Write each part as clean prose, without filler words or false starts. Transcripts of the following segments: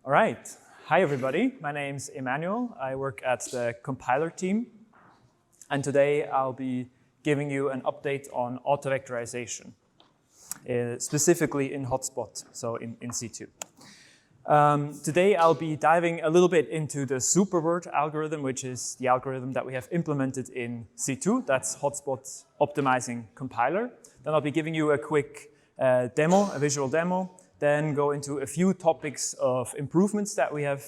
All right. Hi, everybody. My name's Emmanuel. I work at the compiler team. And today I'll be giving you an update on auto-vectorization, specifically in HotSpot, so in C2. Today I'll be diving a little bit into the SuperWord algorithm, which is the algorithm that we have implemented in C2. That's HotSpot's optimizing compiler. Then I'll be giving you a quick demo, a visual demo, then go into a few topics of improvements that we have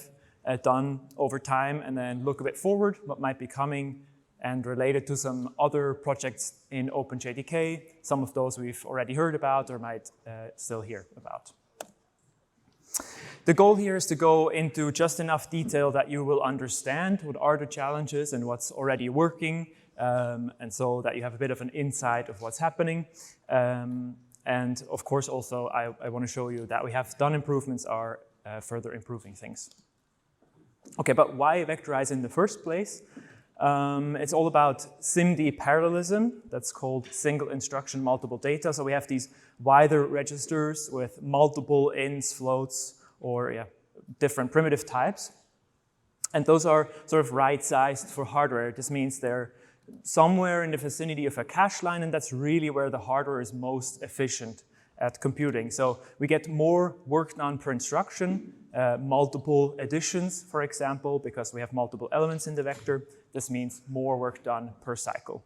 done over time, and then look a bit forward, what might be coming, and related to some other projects in OpenJDK. Some of those we've already heard about or might still hear about. The goal here is to go into just enough detail that you will understand what are the challenges and what's already working, and so that you have a bit of an insight of what's happening. And of course, also, I want to show you that we have done improvements are further improving things. Okay, but why vectorize in the first place? It's all about SIMD parallelism. That's called single instruction, multiple data. So we have these wider registers with multiple ins, floats, or different primitive types. And those are sort of right-sized for hardware. This means they're somewhere in the vicinity of a cache line, and that's really where the hardware is most efficient at computing. So we get more work done per instruction, multiple additions, for example, because we have multiple elements in the vector. This means more work done per cycle.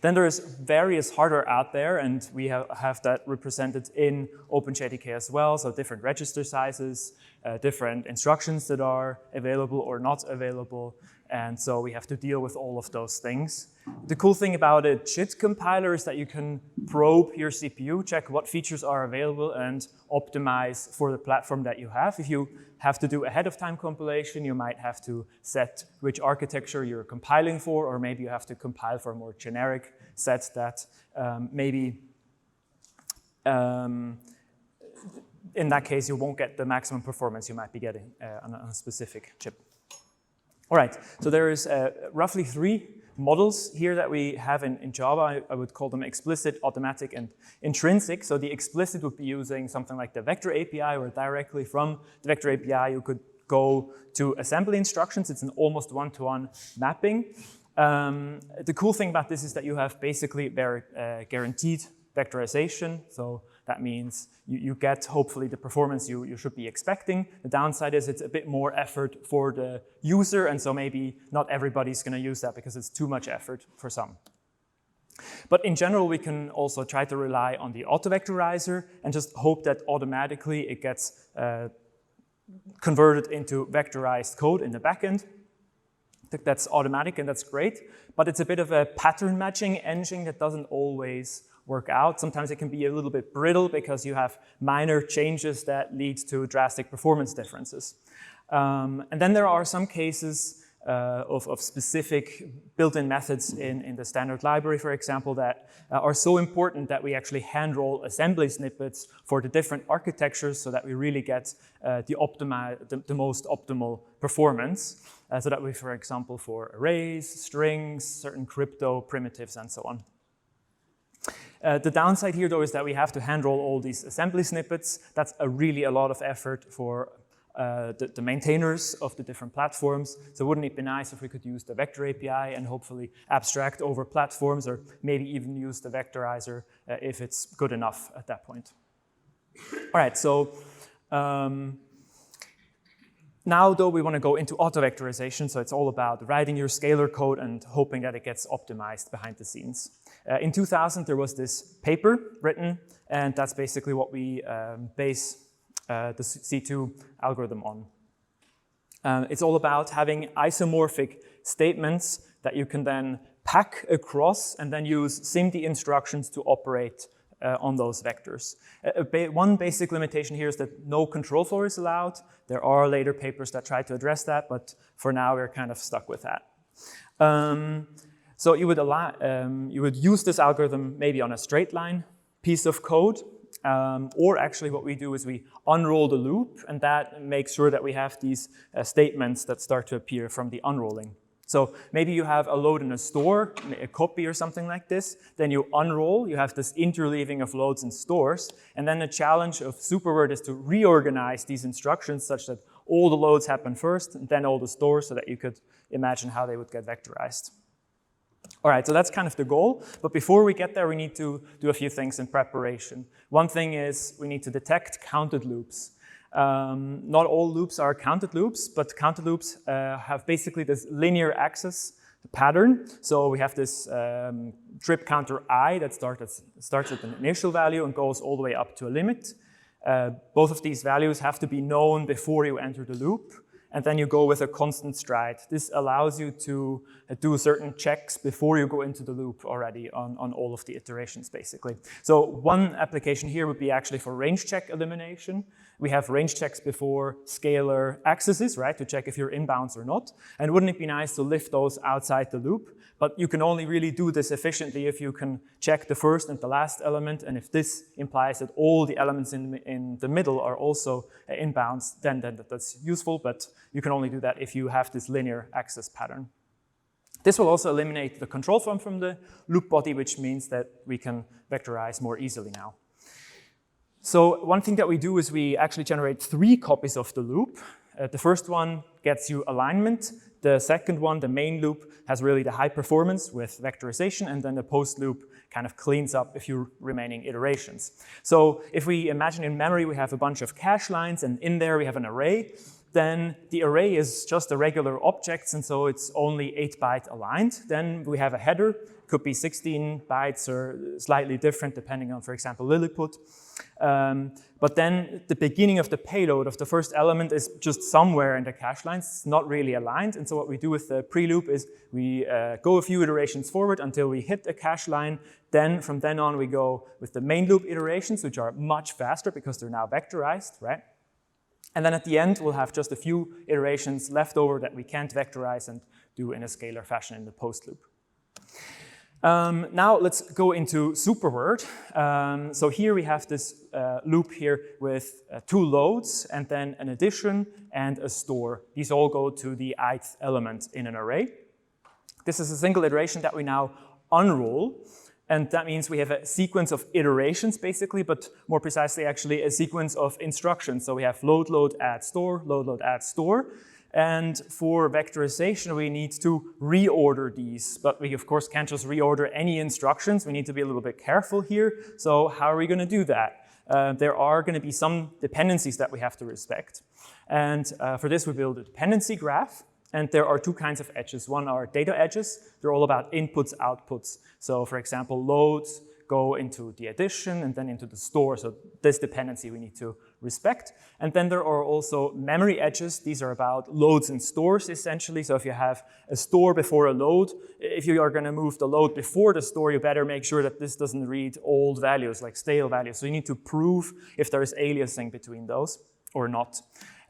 Then there's various hardware out there, and we have that represented in OpenJDK as well, so different register sizes, different instructions that are available or not available, and so we have to deal with all of those things. The cool thing about a JIT compiler is that you can probe your CPU, check what features are available, and optimize for the platform that you have. If you have to do ahead of time compilation, you might have to set which architecture you're compiling for, or maybe you have to compile for a more generic set that maybe in that case you won't get the maximum performance you might be getting on a specific chip. All right, so there is roughly 3 models here that we have in Java. I would call them explicit, automatic, and intrinsic. So the explicit would be using something like the vector API, or directly from the vector API you could go to assembly instructions. It's an almost one-to-one mapping. The cool thing about this is that you have basically guaranteed vectorization. So that means you get, hopefully, the performance you should be expecting. The downside is it's a bit more effort for the user, and so maybe not everybody's going to use that because it's too much effort for some. But in general, we can also try to rely on the AutoVectorizer and just hope that automatically it gets converted into vectorized code in the backend. I think that's automatic, and that's great. But it's a bit of a pattern matching engine that doesn't always work out. Sometimes it can be a little bit brittle because you have minor changes that lead to drastic performance differences. And then there are some cases of specific built-in methods in the standard library, for example, that are so important that we actually hand-roll assembly snippets for the different architectures so that we really get the most optimal performance. So that we, for example, for arrays, strings, certain crypto primitives, and so on. The downside here, though, is that we have to hand-roll all these assembly snippets. That's really a lot of effort for the maintainers of the different platforms. So wouldn't it be nice if we could use the vector API and hopefully abstract over platforms, or maybe even use the vectorizer if it's good enough at that point. All right, so now, though, we want to go into auto-vectorization, so it's all about writing your scalar code and hoping that it gets optimized behind the scenes. In 2000, there was this paper written, and that's basically what we base the C2 algorithm on. It's all about having isomorphic statements that you can then pack across and then use SIMD instructions to operate on those vectors. One basic limitation here is that no control flow is allowed. There are later papers that try to address that, but for now we're kind of stuck with that. So you would use this algorithm maybe on a straight line piece of code, or actually what we do is we unroll the loop, and that makes sure that we have these statements that start to appear from the unrolling. So maybe you have a load in a store, a copy or something like this, then you unroll, you have this interleaving of loads and stores, and then the challenge of SuperWord is to reorganize these instructions such that all the loads happen first, and then all the stores, so that you could imagine how they would get vectorized. All right, so that's kind of the goal, but before we get there, we need to do a few things in preparation. One thing is we need to detect counted loops. Not all loops are counted loops, but counted loops have basically this linear axis pattern. So we have this trip counter I that starts at an initial value and goes all the way up to a limit. Both of these values have to be known before you enter the loop, and then you go with a constant stride. This allows you to do certain checks before you go into the loop already on all of the iterations, basically. So one application here would be actually for range check elimination. We have range checks before scalar accesses, right, to check if you're inbounds or not. And wouldn't it be nice to lift those outside the loop? But you can only really do this efficiently if you can check the first and the last element, and if this implies that all the elements in the middle are also inbounds, then that's useful, but you can only do that if you have this linear access pattern. This will also eliminate the control form from the loop body, which means that we can vectorize more easily now. So one thing that we do is we actually generate 3 copies of the loop. The first one gets you alignment. The second one, the main loop, has really the high performance with vectorization, and then the post loop kind of cleans up a few remaining iterations. So if we imagine in memory we have a bunch of cache lines, and in there we have an array, then the array is just a regular objects, and so it's only 8-byte aligned. Then we have a header, could be 16 bytes or slightly different depending on, for example, Lilliput. But then the beginning of the payload of the first element is just somewhere in the cache lines. It's not really aligned, and so what we do with the pre-loop is we go a few iterations forward until we hit a cache line. Then from then on we go with the main loop iterations, which are much faster because they're now vectorized, right? And then at the end, we'll have just a few iterations left over that we can't vectorize and do in a scalar fashion in the post loop. Now let's go into SuperWord. So here we have this loop here with 2 loads and then an addition and a store. These all go to the ith element in an array. This is a single iteration that we now unroll. And that means we have a sequence of iterations, basically, but more precisely, actually, a sequence of instructions. So we have load, load, add, store, load, load, add, store. And for vectorization, we need to reorder these. But we, of course, can't just reorder any instructions. We need to be a little bit careful here. So how are we going to do that? There are going to be some dependencies that we have to respect. And for this, we build a dependency graph. And there are 2 kinds of edges. One are data edges. They're all about inputs, outputs. So for example, loads go into the addition and then into the store. So this dependency we need to respect. And then there are also memory edges. These are about loads and stores, essentially. So if you have a store before a load, if you are going to move the load before the store, you better make sure that this doesn't read old values, like stale values. So you need to prove if there is aliasing between those or not.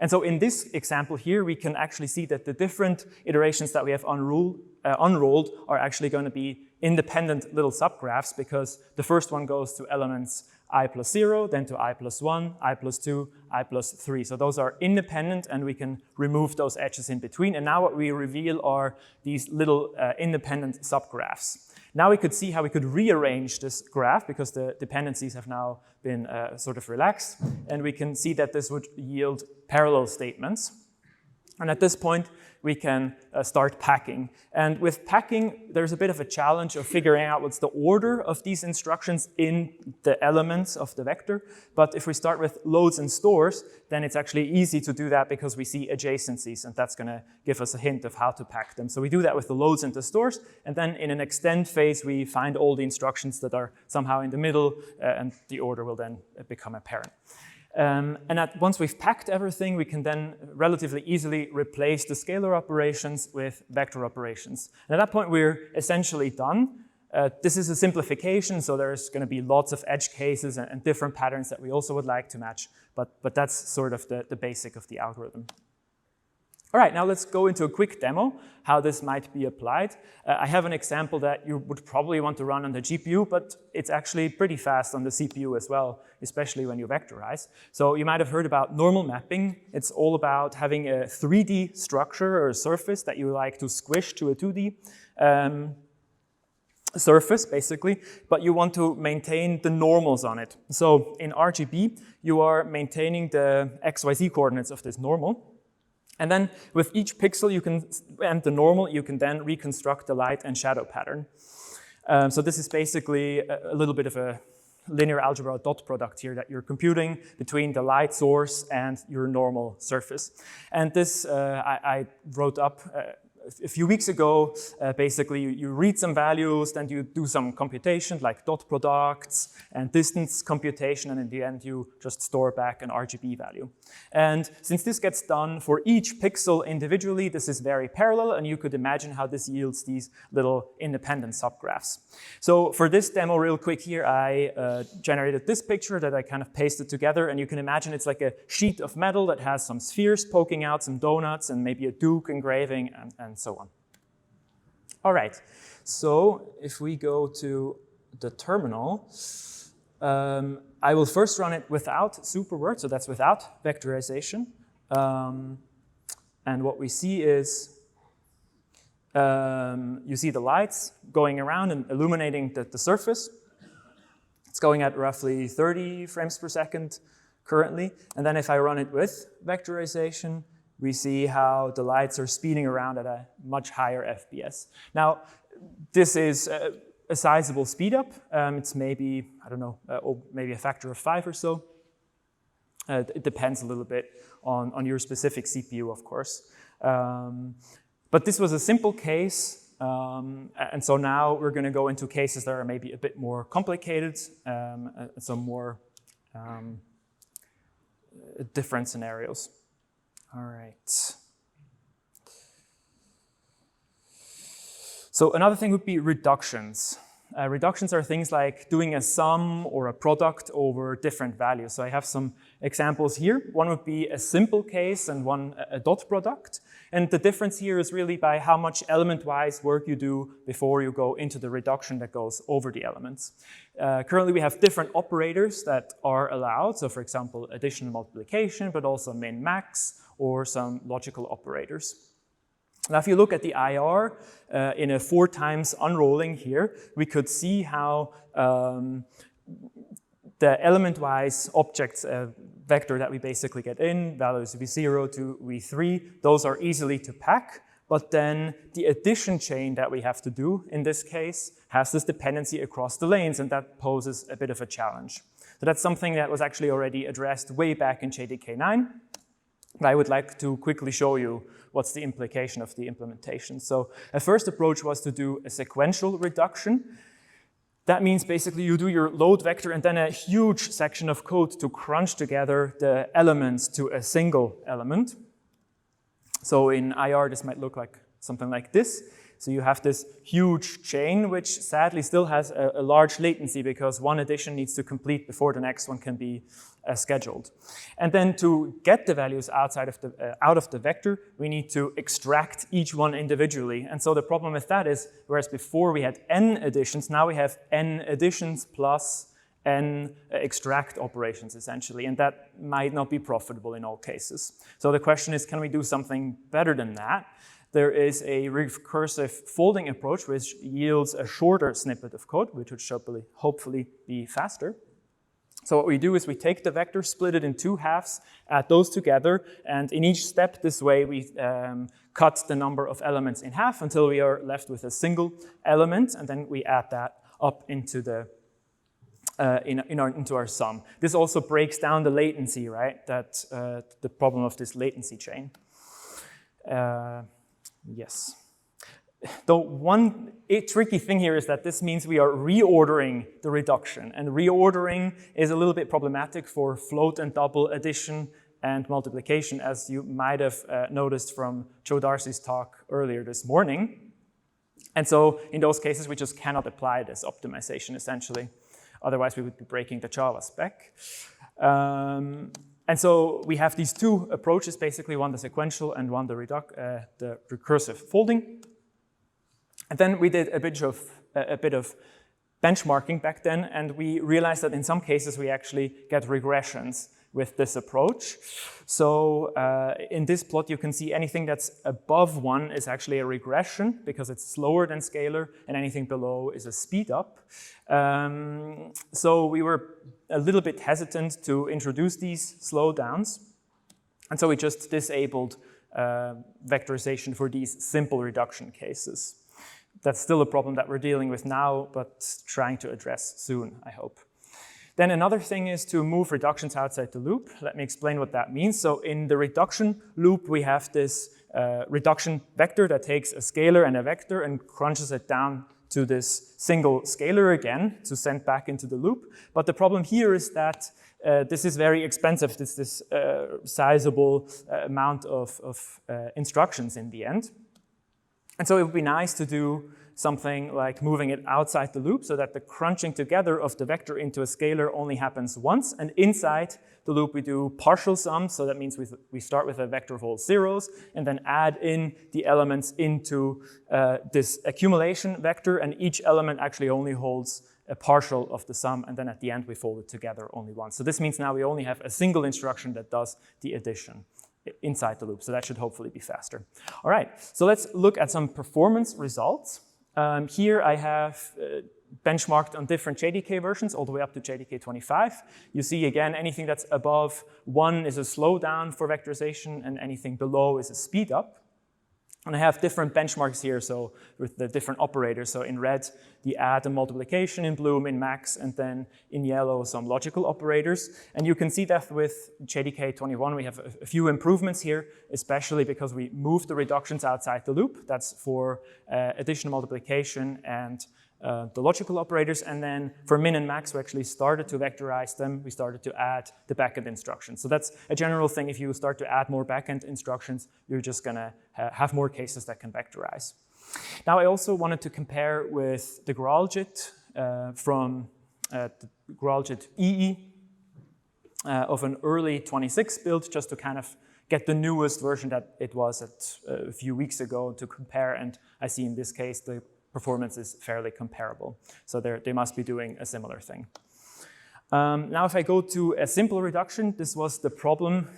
And so in this example here, we can actually see that the different iterations that we have unrolled are actually going to be independent little subgraphs, because the first one goes to elements I plus 0, then to I plus 1, I plus 2, I plus 3. So those are independent, and we can remove those edges in between. And now what we reveal are these little independent subgraphs. Now we could see how we could rearrange this graph, because the dependencies have now been sort of relaxed, and we can see that this would yield parallel statements. And at this point, we can start packing. And with packing, there's a bit of a challenge of figuring out what's the order of these instructions in the elements of the vector. But if we start with loads and stores, then it's actually easy to do that because we see adjacencies, and that's going to give us a hint of how to pack them. So we do that with the loads and the stores, and then in an extend phase, we find all the instructions that are somehow in the middle, and the order will then become apparent. And once we've packed everything, we can then relatively easily replace the scalar operations with vector operations. And at that point, we're essentially done. This is a simplification, so there's going to be lots of edge cases and different patterns that we also would like to match, but that's sort of the basic of the algorithm. All right, now let's go into a quick demo, how this might be applied. I have an example that you would probably want to run on the GPU, but it's actually pretty fast on the CPU as well, especially when you vectorize. So you might have heard about normal mapping. It's all about having a 3D structure or a surface that you like to squish to a 2D surface, basically, but you want to maintain the normals on it. So in RGB, you are maintaining the XYZ coordinates of this normal. And then with each pixel and the normal, you can then reconstruct the light and shadow pattern. So this is basically a little bit of a linear algebra dot product here that you're computing between the light source and your normal surface. And this I wrote up a few weeks ago. Basically, you read some values, then you do some computation like dot products and distance computation, and in the end, you just store back an RGB value. And since this gets done for each pixel individually, this is very parallel, and you could imagine how this yields these little independent subgraphs. So for this demo, real quick here, I generated this picture that I kind of pasted together, and you can imagine it's like a sheet of metal that has some spheres poking out, some donuts, and maybe a Duke engraving, and so on. All right, so if we go to the terminal, I will first run it without SuperWord, so that's without vectorization. And what we see is, you see the lights going around and illuminating the surface. It's going at roughly 30 frames per second currently. And then if I run it with vectorization, we see how the lights are speeding around at a much higher FPS. Now, this is a sizable speed up. It's maybe, I don't know, maybe a factor of 5 or so. It depends a little bit on your specific CPU, of course. But this was a simple case, and so now we're going to go into cases that are maybe a bit more complicated, some more different scenarios. All right. So another thing would be reductions. Reductions are things like doing a sum or a product over different values. So I have some examples here. One would be a simple case and one a dot product. And the difference here is really by how much element-wise work you do before you go into the reduction that goes over the elements. Currently we have different operators that are allowed. So for example, addition and multiplication, but also min-max or some logical operators. Now, if you look at the IR in a 4 times unrolling here, we could see how the element-wise objects vector that we basically get in, values v0 to v3, those are easily to pack. But then the addition chain that we have to do in this case has this dependency across the lanes, and that poses a bit of a challenge. So that's something that was actually already addressed way back in JDK9. I would like to quickly show you what's the implication of the implementation. So a first approach was to do a sequential reduction. That means basically you do your load vector and then a huge section of code to crunch together the elements to a single element. So in IR, this might look like something like this. So you have this huge chain, which sadly still has a large latency because one addition needs to complete before the next one can be scheduled. And then to get the values out of the vector, we need to extract each one individually. And so the problem with that is, whereas before we had n additions, now we have n additions plus n extract operations, essentially. And that might not be profitable in all cases. So the question is, can we do something better than that? There is a recursive folding approach which yields a shorter snippet of code, which would hopefully be faster. So what we do is we take the vector, split it in 2 halves, add those together, and in each step this way we cut the number of elements in half until we are left with a single element, and then we add that up into the into our sum. This also breaks down the latency, right? That the problem of this latency chain. Yes. The one tricky thing here is that this means we are reordering the reduction, and reordering is a little bit problematic for float and double addition and multiplication, as you might have noticed from Joe Darcy's talk earlier this morning. And so in those cases, we just cannot apply this optimization, essentially. Otherwise, we would be breaking the Java spec. And so we have these two approaches, basically, one the sequential and one the recursive folding. And then we did a bit of benchmarking back then, and we realized that in some cases we actually get regressions with this approach. So in this plot, you can see anything that's above 1 is actually a regression because it's slower than scalar, and anything below is a speed up. So we were a little bit hesitant to introduce these slowdowns, and so we just disabled vectorization for these simple reduction cases. That's still a problem that we're dealing with now, but trying to address soon, I hope. Then another thing is to move reductions outside the loop. Let me explain what that means. So in the reduction loop, we have this reduction vector that takes a scalar and a vector and crunches it down to this single scalar again to send back into the loop. But the problem here is that this is very expensive. This sizable amount of instructions in the end. And so it would be nice to do something like moving it outside the loop so that the crunching together of the vector into a scalar only happens once. And inside the loop, we do partial sums. So that means we start with a vector of all zeros and then add in the elements into this accumulation vector. And each element actually only holds a partial of the sum. And then at the end, we fold it together only once. So this means now we only have a single instruction that does the addition inside the loop. So that should hopefully be faster. All right, so let's look at some performance results. Here I have benchmarked on different JDK versions all the way up to JDK 25. You see again, anything that's above 1 is a slowdown for vectorization and anything below is a speed up. And I have different benchmarks here, so with the different operators. So in red, the add and multiplication, in blue, min max, and then in yellow, some logical operators. And you can see that with JDK 21, we have a few improvements here, especially because we moved the reductions outside the loop. That's for addition, multiplication, and the logical operators. And then for min and max, we actually started to vectorize them. We started to add the backend instructions. So that's a general thing. If you start to add more backend instructions, you're just going to have more cases that can vectorize. Now, I also wanted to compare with the Graaljit from the Graaljit EE of an early 26 build, just to kind of get the newest version that it was at a few weeks ago to compare. And I see in this case, the performance is fairly comparable. So they must be doing a similar thing. Now, if I go to a simple reduction, this was the problem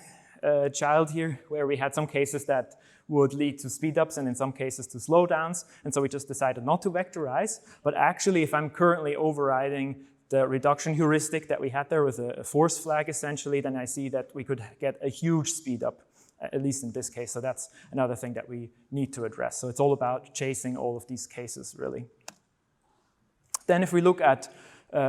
child here, where we had some cases that would lead to speedups and in some cases to slowdowns. And so we just decided not to vectorize. But actually, if I'm currently overriding the reduction heuristic that we had there with a force flag, essentially, then I see that we could get a huge speedup, at least in this case. So that's another thing that we need to address. So it's all about chasing all of these cases, really. Then if we look at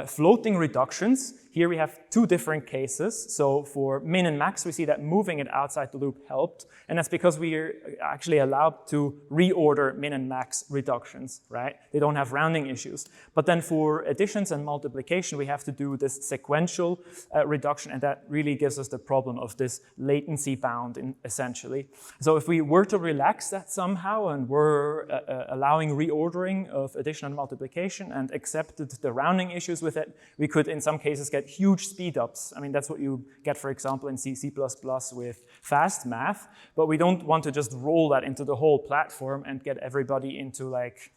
floating reductions, here we have two different cases. So for min and max, we see that moving it outside the loop helped. And that's because we are actually allowed to reorder min and max reductions, right? They don't have rounding issues. But then for additions and multiplication, we have to do this sequential reduction. And that really gives us the problem of this latency bound, essentially. So if we were to relax that somehow and were allowing reordering of addition and multiplication and accepted the rounding issues with it, we could in some cases get huge speedups. I mean, that's what you get, for example, in C++ with fast math, but we don't want to just roll that into the whole platform and get everybody into like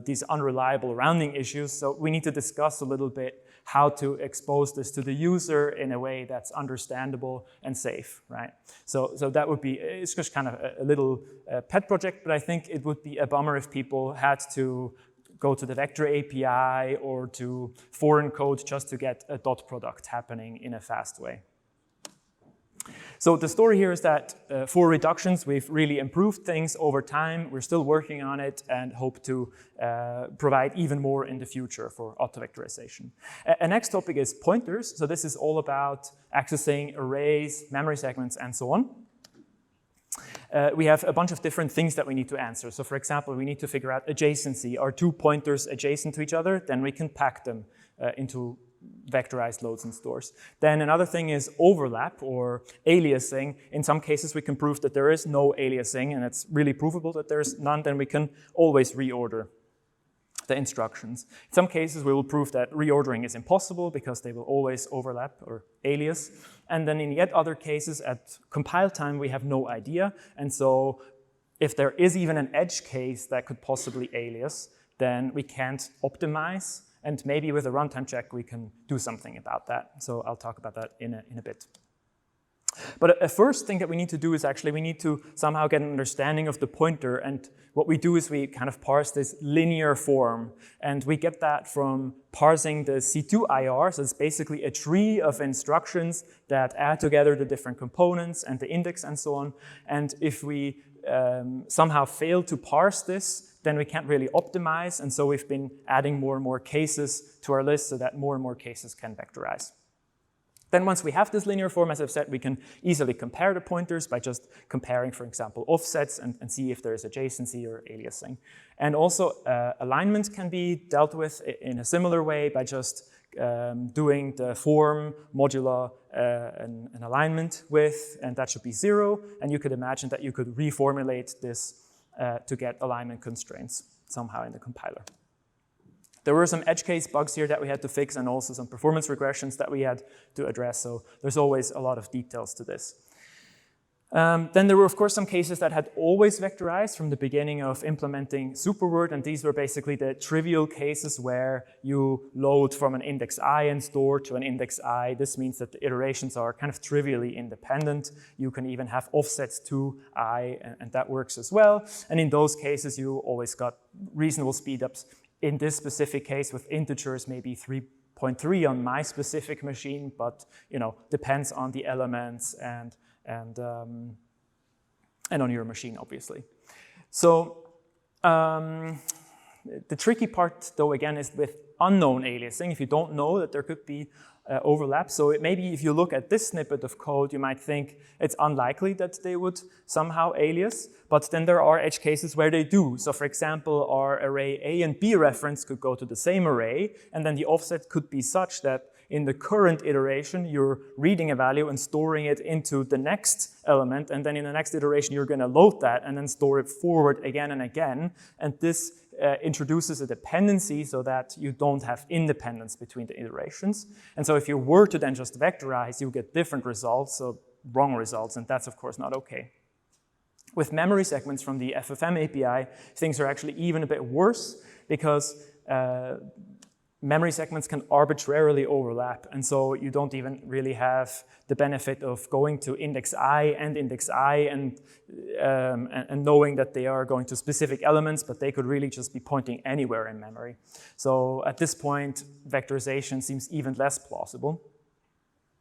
these unreliable rounding issues. So we need to discuss a little bit how to expose this to the user in a way that's understandable and safe, right? So that would be, it's just kind of a little pet project, but I think it would be a bummer if people had to go to the vector API or to foreign code just to get a dot product happening in a fast way. So the story here is that for reductions, we've really improved things over time. We're still working on it and hope to provide even more in the future for auto-vectorization. A next topic is pointers. So this is all about accessing arrays, memory segments, and so on. We have a bunch of different things that we need to answer. So for example, we need to figure out adjacency. Are two pointers adjacent to each other? Then we can pack them into vectorized loads and stores. Then another thing is overlap or aliasing. In some cases, we can prove that there is no aliasing, and it's really provable that there's none. Then we can always reorder. the instructions. In some cases, we will prove that reordering is impossible because they will always overlap or alias. And then in yet other cases, at compile time, we have no idea. And so if there is even an edge case that could possibly alias, then we can't optimize. And maybe with a runtime check, we can do something about that. So I'll talk about that in a bit. But a first thing that we need to do is actually we need to somehow get an understanding of the pointer. And what we do is we kind of parse this linear form. And we get that from parsing the C2 IR. So it's basically a tree of instructions that add together the different components and the index and so on. And if we somehow fail to parse this, then we can't really optimize. And so we've been adding more and more cases to our list so that more and more cases can vectorize. Then once we have this linear form, as I've said, we can easily compare the pointers by just comparing, for example, offsets and see if there is adjacency or aliasing. And also alignment can be dealt with in a similar way by just doing the form modulo an alignment with, and that should be 0. And you could imagine that you could reformulate this to get alignment constraints somehow in the compiler. There were some edge case bugs here that we had to fix and also some performance regressions that we had to address, so there's always a lot of details to this. Then there were, of course, some cases that had always vectorized from the beginning of implementing SuperWord, and these were basically the trivial cases where you load from an index I and store to an index I. This means that the iterations are kind of trivially independent. You can even have offsets to I, and that works as well. And in those cases, you always got reasonable speedups. In this specific case with integers, maybe 3.3 on my specific machine, but depends on the elements and on your machine, obviously. So the tricky part, though, again, is with unknown aliasing. If you don't know that there could be overlap, so maybe if you look at this snippet of code, you might think it's unlikely that they would somehow alias, but then there are edge cases where they do. So for example, our array A and B reference could go to the same array, and then the offset could be such that in the current iteration, you're reading a value and storing it into the next element, and then in the next iteration, you're going to load that and then store it forward again and again. And this introduces a dependency so that you don't have independence between the iterations. And so if you were to then just vectorize, you get different results, so wrong results, and that's of course not okay. With memory segments from the FFM API, things are actually even a bit worse because memory segments can arbitrarily overlap, and so you don't even really have the benefit of going to index I and knowing that they are going to specific elements, but they could really just be pointing anywhere in memory. So at this point, vectorization seems even less plausible.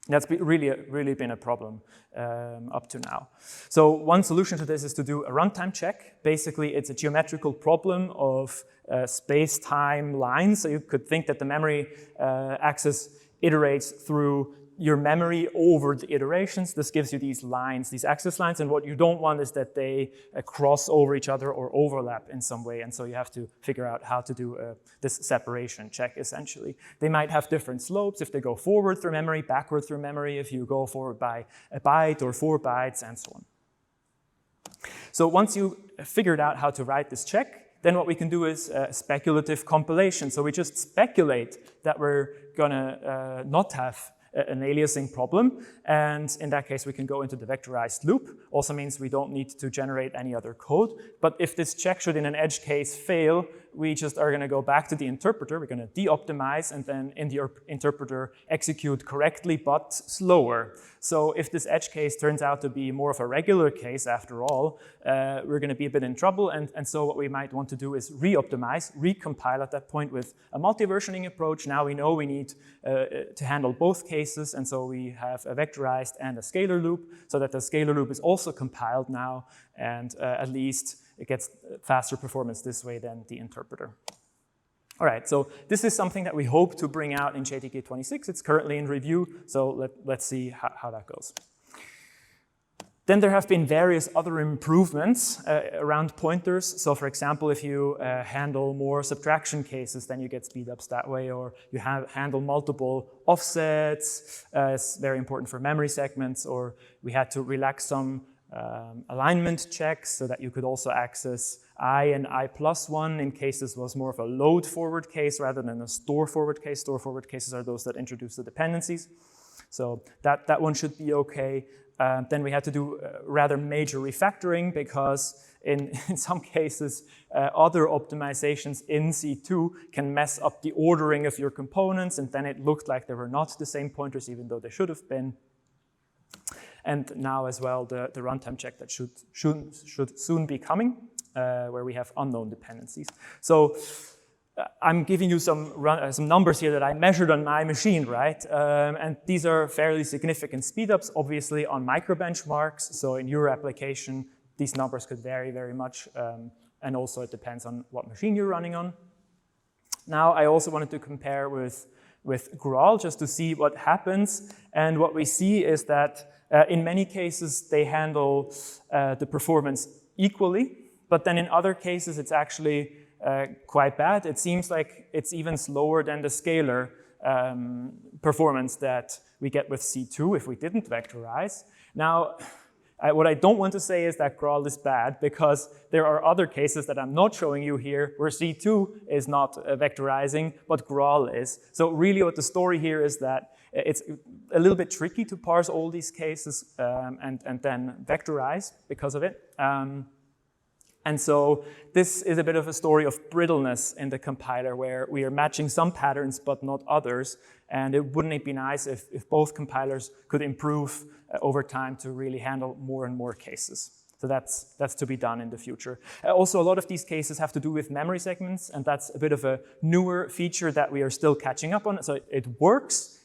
That's really been a problem up to now. So one solution to this is to do a runtime check. Basically, it's a geometrical problem of space-time lines. So you could think that the memory axis iterates through your memory over the iterations. This gives you these lines, these axis lines, and what you don't want is that they cross over each other or overlap in some way, and so you have to figure out how to do this separation check, essentially. They might have different slopes if they go forward through memory, backward through memory, if you go forward by a byte or 4 bytes, and so on. So once you figured out how to write this check, then what we can do is speculative compilation. So we just speculate that we're gonna not have an aliasing problem, and in that case we can go into the vectorized loop. Also means we don't need to generate any other code, but if this check should in an edge case fail, we just are going to go back to the interpreter, we're going to de-optimize, and then in the interpreter execute correctly but slower. So if this edge case turns out to be more of a regular case after all, we're going to be a bit in trouble, and so what we might want to do is re-optimize, recompile at that point with a multi-versioning approach. Now we know we need to handle both cases, and so we have a vectorized and a scalar loop, so that the scalar loop is also compiled now, and at least it gets faster performance this way than the interpreter. All right, so this is something that we hope to bring out in JTK 26. It's currently in review, so let's see how that goes. Then there have been various other improvements around pointers. So for example, if you handle more subtraction cases, then you get speedups that way, or you handle multiple offsets. It's very important for memory segments, or we had to relax some alignment checks so that you could also access I and I+1 in case this was more of a load forward case rather than a store forward case. Store forward cases are those that introduce the dependencies. So that one should be okay. Then we had to do rather major refactoring because in some cases, other optimizations in C2 can mess up the ordering of your components, and then it looked like they were not the same pointers even though they should have been. And now as well, the runtime check that should soon be coming, where we have unknown dependencies. So I'm giving you some numbers here that I measured on my machine, right? And these are fairly significant speedups, obviously on micro benchmarks. So in your application, these numbers could vary very much. And also it depends on what machine you're running on. Now I also wanted to compare with Graal just to see what happens. And what we see is that in many cases, they handle the performance equally. But then in other cases, it's actually quite bad. It seems like it's even slower than the scalar performance that we get with C2 if we didn't vectorize. Now, what I don't want to say is that Graal is bad, because there are other cases that I'm not showing you here where C2 is not vectorizing, but Graal is. So really what the story here is that it's a little bit tricky to parse all these cases and then vectorize because of it. And so this is a bit of a story of brittleness in the compiler where we are matching some patterns but not others. And wouldn't it be nice if both compilers could improve over time to really handle more and more cases? So that's to be done in the future. Also, a lot of these cases have to do with memory segments, and that's a bit of a newer feature that we are still catching up on. So it works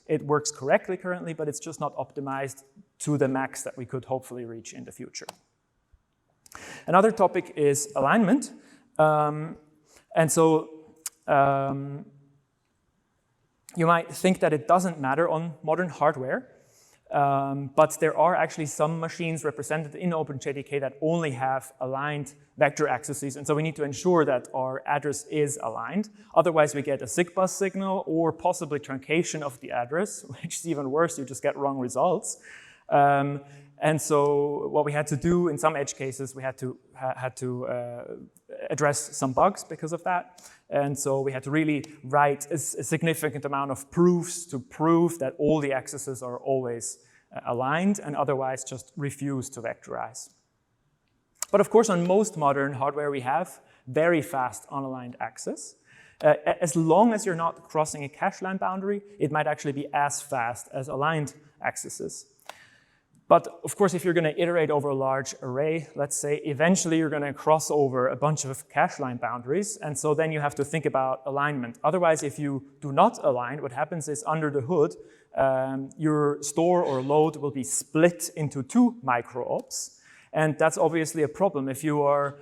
correctly currently, but it's just not optimized to the max that we could hopefully reach in the future. Another topic is alignment. You might think that it doesn't matter on modern hardware, but there are actually some machines represented in OpenJDK that only have aligned vector accesses, and so we need to ensure that our address is aligned. Otherwise, we get a SIGBUS signal or possibly truncation of the address, which is even worse, you just get wrong results. And so what we had to do in some edge cases, we had to address some bugs because of that. And so we had to really write a significant amount of proofs to prove that all the accesses are always aligned, and otherwise just refuse to vectorize. But of course, on most modern hardware, we have very fast unaligned access. As long as you're not crossing a cache line boundary, it might actually be as fast as aligned accesses. But of course, if you're going to iterate over a large array, let's say, eventually you're going to cross over a bunch of cache line boundaries, and so then you have to think about alignment. Otherwise, if you do not align, what happens is under the hood, your store or load will be split into two micro-ops, and that's obviously a problem. If you are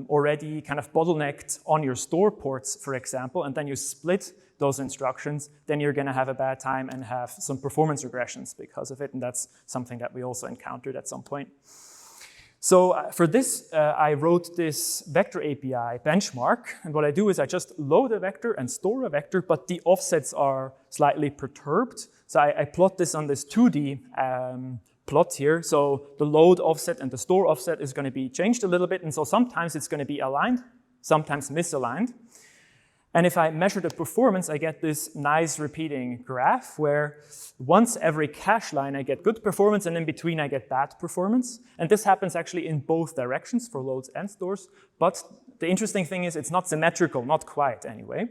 already kind of bottlenecked on your store ports, for example, and then you split those instructions, then you're going to have a bad time and have some performance regressions because of it, and that's something that we also encountered at some point. So for this, I wrote this vector API benchmark, and what I do is I just load a vector and store a vector, but the offsets are slightly perturbed. So I plot this on this 2D plot here. So the load offset and the store offset is going to be changed a little bit, and so sometimes it's going to be aligned, sometimes misaligned. And if I measure the performance, I get this nice repeating graph where once every cache line I get good performance, and in between I get bad performance. And this happens actually in both directions for loads and stores. But the interesting thing is it's not symmetrical, not quite anyway.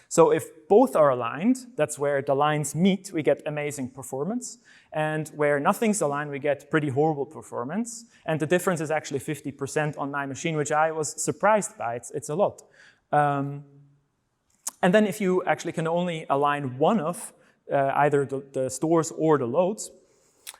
So if both are aligned, that's where the lines meet, we get amazing performance. And where nothing's aligned, we get pretty horrible performance. And the difference is actually 50% on my machine, which I was surprised by. It's a lot. And then if you actually can only align one of either the stores or the loads,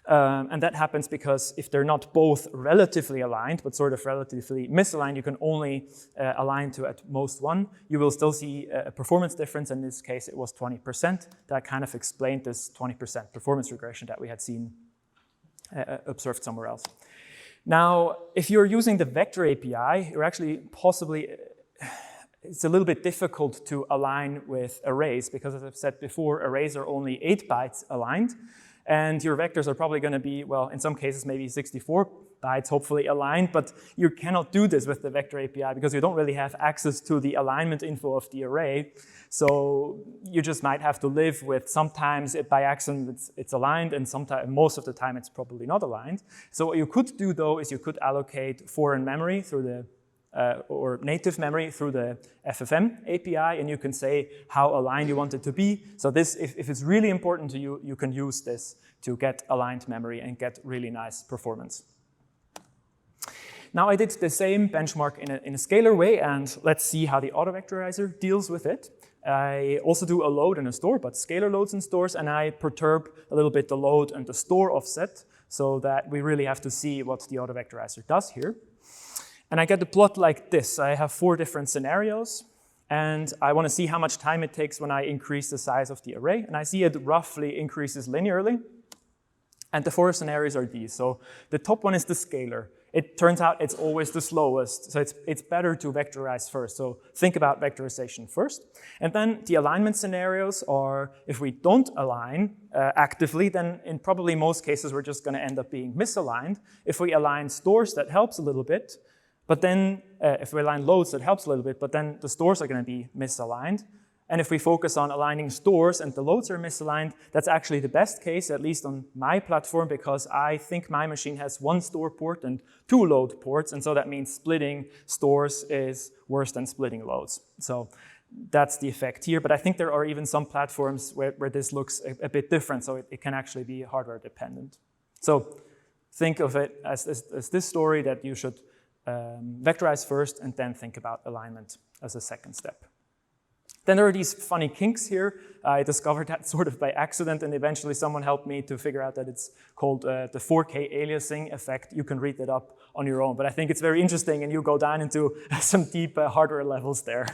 and that happens because if they're not both relatively aligned, but sort of relatively misaligned, you can only align to at most one, you will still see a performance difference. In this case, it was 20%. That kind of explained this 20% performance regression that we had seen observed somewhere else. Now, if you're using the vector API, you're actually possibly it's a little bit difficult to align with arrays because, as I've said before, arrays are only 8 bytes aligned, and your vectors are probably going to be, well, in some cases maybe 64 bytes, hopefully aligned, but you cannot do this with the vector API because you don't really have access to the alignment info of the array. So you just might have to live with sometimes by accident it's aligned, and sometimes most of the time it's probably not aligned. So what you could do though is you could allocate foreign memory through the or native memory through the FFM API, and you can say how aligned you want it to be. So this, if it's really important to you, you can use this to get aligned memory and get really nice performance. Now I did the same benchmark in a scalar way, and let's see how the AutoVectorizer deals with it. I also do a load and a store, but scalar loads and stores, and I perturb a little bit the load and the store offset so that we really have to see what the AutoVectorizer does here. And I get the plot like this. I have 4 different scenarios, and I want to see how much time it takes when I increase the size of the array. And I see it roughly increases linearly. And the 4 scenarios are these. So the top one is the scalar. It turns out it's always the slowest, so it's better to vectorize first. So think about vectorization first. And then the alignment scenarios are, if we don't align actively, then in probably most cases we're just going to end up being misaligned. If we align stores, that helps a little bit. But then, if we align loads, that helps a little bit, but then the stores are going to be misaligned. And if we focus on aligning stores and the loads are misaligned, that's actually the best case, at least on my platform, because I think my machine has 1 store port and 2 load ports, and so that means splitting stores is worse than splitting loads. So that's the effect here, but I think there are even some platforms where this looks a bit different, so it can actually be hardware dependent. So think of it as this story that you should vectorize first and then think about alignment as a second step. Then there are these funny kinks here. I discovered that sort of by accident, and eventually someone helped me to figure out that it's called the 4K aliasing effect. You can read that up on your own, but I think it's very interesting, and you go down into some deep hardware levels there.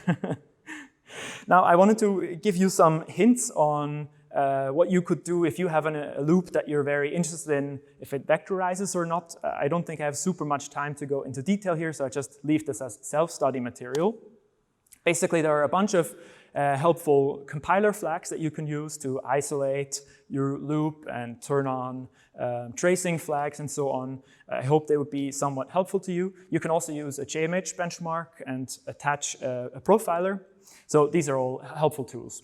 Now, I wanted to give you some hints on what you could do if you have a loop that you're very interested in, if it vectorizes or not. I don't think I have super much time to go into detail here, so I just leave this as self-study material. Basically, there are a bunch of helpful compiler flags that you can use to isolate your loop and turn on tracing flags and so on. I hope they would be somewhat helpful to you. You can also use a JMH benchmark and attach a profiler. So these are all helpful tools.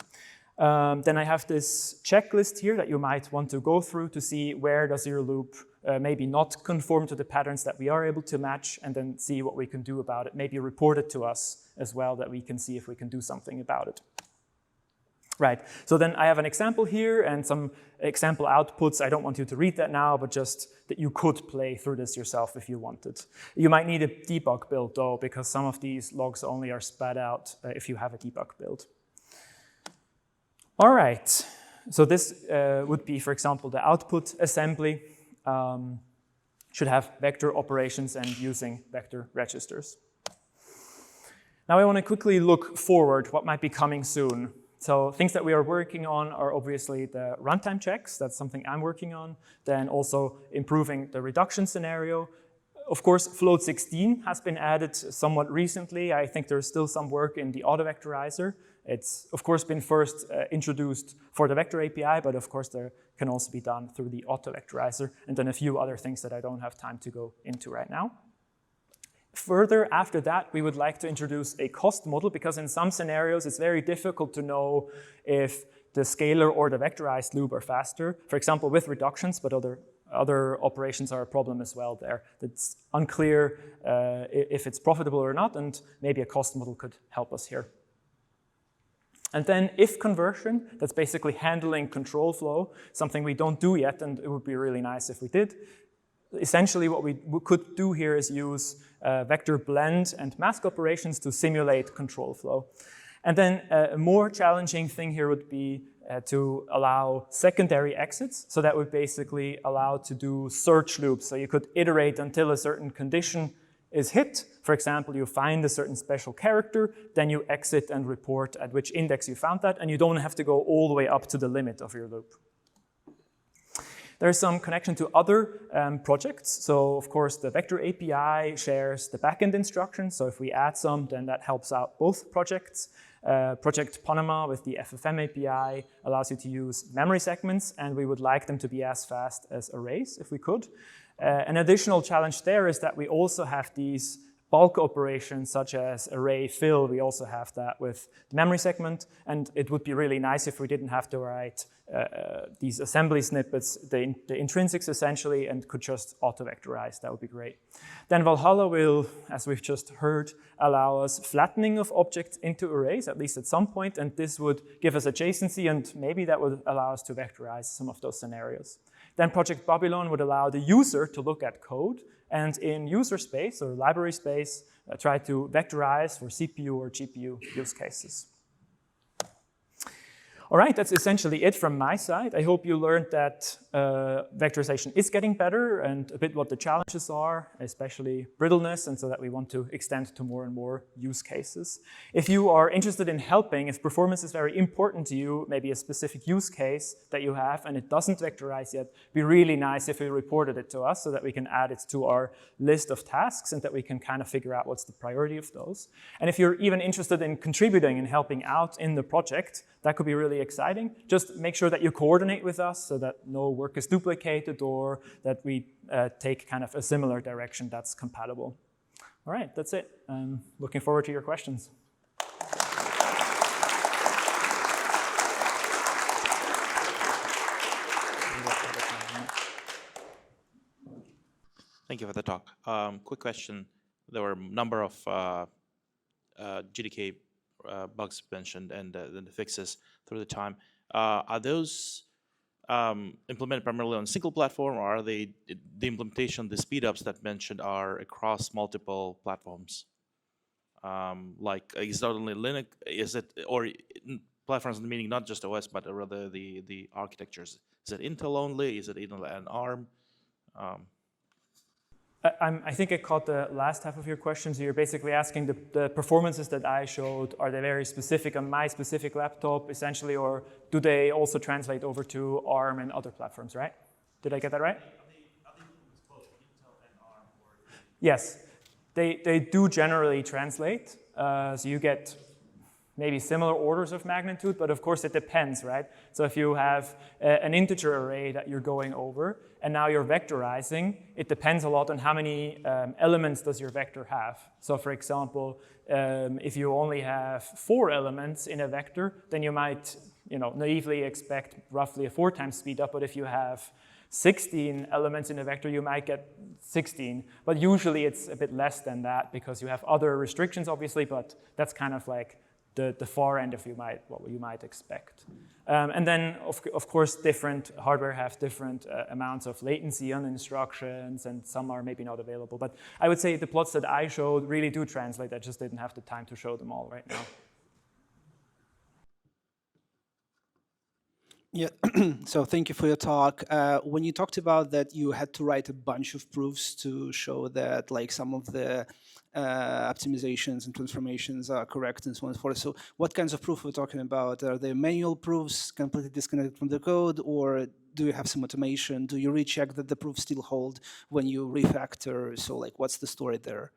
Then I have this checklist here that you might want to go through to see where does your loop maybe not conform to the patterns that we are able to match, and then see what we can do about it. Maybe report it to us as well, that we can see if we can do something about it. Right, so then I have an example here and some example outputs. I don't want you to read that now, but just that you could play through this yourself if you wanted. You might need a debug build though, because some of these logs only are spat out if you have a debug build. All right, so this would be, for example, the output assembly. Should have vector operations and using vector registers. Now I want to quickly look forward, what might be coming soon. So things that we are working on are obviously the runtime checks. That's something I'm working on. Then also improving the reduction scenario. Of course, float 16 has been added somewhat recently. I think there's still some work in the Auto-Vectorizer. It's, of course, been first introduced for the vector API, but of course there can also be done through the Auto-Vectorizer, and then a few other things that I don't have time to go into right now. Further, after that, we would like to introduce a cost model, because in some scenarios it's very difficult to know if the scalar or the vectorized loop are faster. For example, with reductions, but other operations are a problem as well there. It's unclear if it's profitable or not, and maybe a cost model could help us here. And then if conversion, that's basically handling control flow, something we don't do yet, and it would be really nice if we did. Essentially what we could do here is use vector blend and mask operations to simulate control flow. And then a more challenging thing here would be to allow secondary exits. So that would basically allow to do search loops. So you could iterate until a certain condition is hit. For example, you find a certain special character, then you exit and report at which index you found that, and you don't have to go all the way up to the limit of your loop. There's some connection to other projects. So of course, the vector API shares the backend instructions. So if we add some, then that helps out both projects. Project Panama with the FFM API allows you to use memory segments, and we would like them to be as fast as arrays if we could. An additional challenge there is that we also have these bulk operations such as array fill. We also have that with the memory segment, and it would be really nice if we didn't have to write these assembly snippets, the intrinsics essentially, and could just auto-vectorize. That would be great. Then Valhalla will, as we've just heard, allow us flattening of objects into arrays, at least at some point, and this would give us adjacency, and maybe that would allow us to vectorize some of those scenarios. Then Project Babylon would allow the user to look at code and in user space or library space, try to vectorize for CPU or GPU use cases. All right, that's essentially it from my side. I hope you learned that vectorization is getting better and a bit what the challenges are, especially brittleness, and so that we want to extend to more and more use cases. If you are interested in helping, if performance is very important to you, maybe a specific use case that you have and it doesn't vectorize yet, it'd be really nice if you reported it to us so that we can add it to our list of tasks and that we can kind of figure out what's the priority of those. And if you're even interested in contributing and helping out in the project, that could be really exciting. Just make sure that you coordinate with us so that no work is duplicated or that we take kind of a similar direction that's compatible. All right, that's it. I'm looking forward to your questions. Thank you for the talk. Quick question. There were a number of GDK bugs mentioned and the fixes through the time. Are those implemented primarily on a single platform, or are they the implementation, the speedups that mentioned are across multiple platforms? Like, is it only Linux? Is it, or platforms meaning not just OS, but rather the architectures? Is it Intel only? Is it Intel and ARM? I think I caught the last half of your question. So you're basically asking the performances that I showed, are they very specific on my specific laptop, essentially, or do they also translate over to ARM and other platforms, right? Did I get that right? Are they both Intel and ARM? Yes, they do generally translate. So you get maybe similar orders of magnitude, but of course it depends, right? So if you have an integer array that you're going over, and now you're vectorizing, it depends a lot on how many elements does your vector have. So for example, if you only have 4 elements in a vector, then you might naively expect roughly a 4 times speed up, but if you have 16 elements in a vector, you might get 16. But usually it's a bit less than that because you have other restrictions, obviously, but that's kind of like the far end of what you might expect. And then, of course, different hardware have different amounts of latency on instructions, and some are maybe not available. But I would say the plots that I showed really do translate. I just didn't have the time to show them all right now. Yeah, so thank you for your talk. When you talked about that you had to write a bunch of proofs to show that like some of the optimizations and transformations are correct and so on and so forth. So what kinds of proof are we talking about? Are they manual proofs completely disconnected from the code, or do you have some automation? Do you recheck that the proofs still hold when you refactor? So like, what's the story there?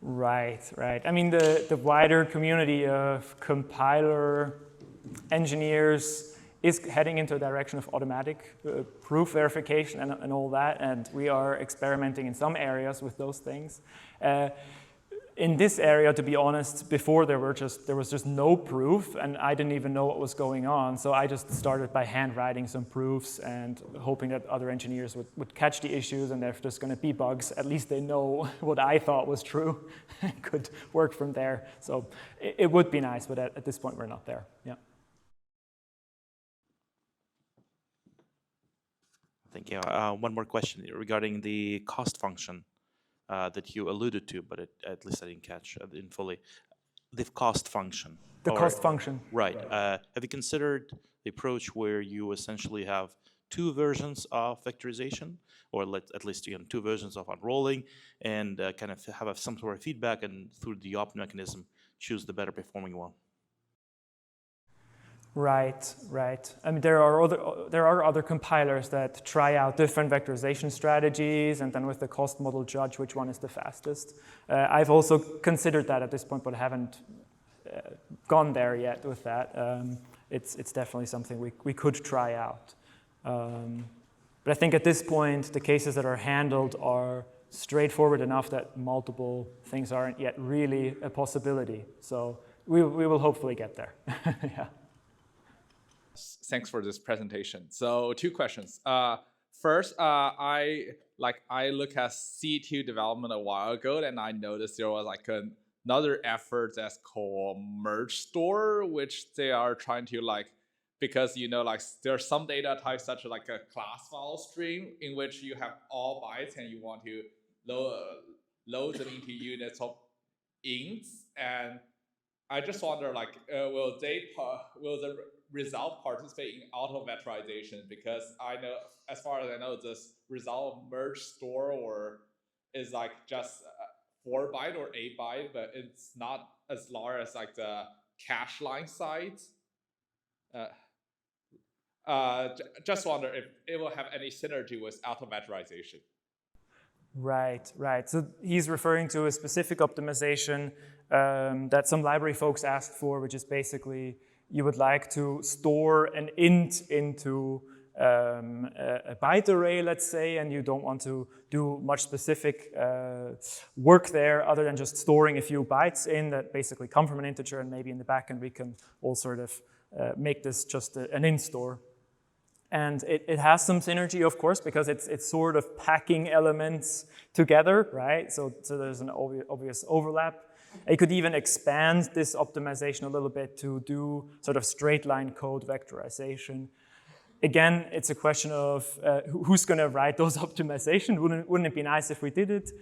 Right. I mean, the wider community of compiler engineers is heading into a direction of automatic proof verification and all that, and we are experimenting in some areas with those things. In this area, to be honest, before there was just no proof, and I didn't even know what was going on, so I just started by handwriting some proofs and hoping that other engineers would catch the issues, and if there's going to be bugs, at least they know what I thought was true and could work from there. So it would be nice, but at this point, we're not there. Yeah. Thank you. One more question regarding the cost function that you alluded to, but at least I didn't catch, I didn't fully. The cost function. The cost function. Right. Have you considered the approach where you essentially have 2 versions of vectorization, or at least 2 versions of unrolling, and kind of have some sort of feedback, and through the opt mechanism, choose the better performing one? Right. I mean, there are other compilers that try out different vectorization strategies, and then with the cost model judge which one is the fastest. I've also considered that at this point, but I haven't gone there yet with that. It's definitely something we could try out. But I think at this point, the cases that are handled are straightforward enough that multiple things aren't yet really a possibility. So we will hopefully get there. Yeah. Thanks for this presentation. So 2 questions. First, I looked at C2 development a while ago, and I noticed there was like another effort that's called merge store, which they are trying to because there's some data types such as like a class file stream in which you have all bytes and you want to load them into units of ints, and I just wonder will the result participate in auto-vectorization? Because I know, as far as I know, this result merge store or is just 4 byte or 8 byte, but it's not as large as the cache line size. Just wonder if it will have any synergy with auto-vectorization. Right, right. So he's referring to a specific optimization that some library folks asked for, which is basically you would like to store an int into a byte array, let's say, and you don't want to do much specific work there other than just storing a few bytes in that basically come from an integer, and maybe in the backend we can all sort of make this just an int store. And it has some synergy, of course, because it's sort of packing elements together, right? So there's an obvious overlap. You could even expand this optimization a little bit to do sort of straight line code vectorization. Again, it's a question of who's going to write those optimizations. Wouldn't it be nice if we did it?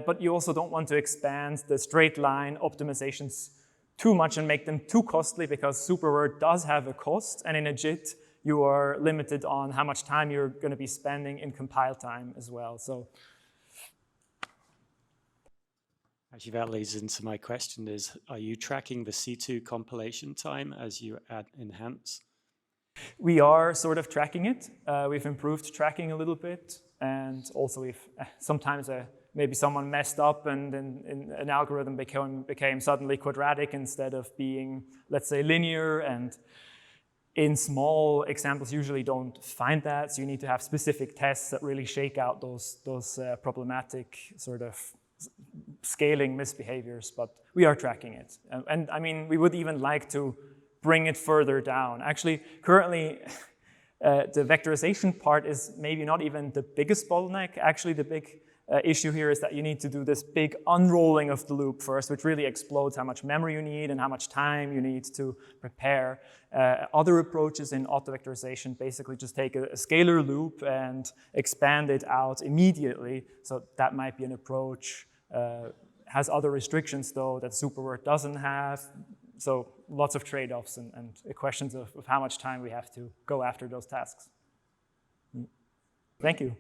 But you also don't want to expand the straight line optimizations too much and make them too costly, because SuperWord does have a cost, and in a JIT, you are limited on how much time you're going to be spending in compile time as well. So, actually, that leads into my question: are you tracking the C2 compilation time as you add enhance? We are sort of tracking it. We've improved tracking a little bit, and also we've sometimes maybe someone messed up and then an algorithm became suddenly quadratic instead of being, let's say, linear. And in small examples, usually don't find that, so you need to have specific tests that really shake out those problematic sort of scaling misbehaviors, but we are tracking it. And I mean, we would even like to bring it further down. Actually, currently, the vectorization part is maybe not even the biggest bottleneck. Actually, the big issue here is that you need to do this big unrolling of the loop first, which really explodes how much memory you need and how much time you need to prepare. Other approaches in auto-vectorization basically just take a scalar loop and expand it out immediately. So that might be an approach. Has other restrictions, though, that SuperWord doesn't have. So lots of trade-offs and questions of how much time we have to go after those tasks. Thank you.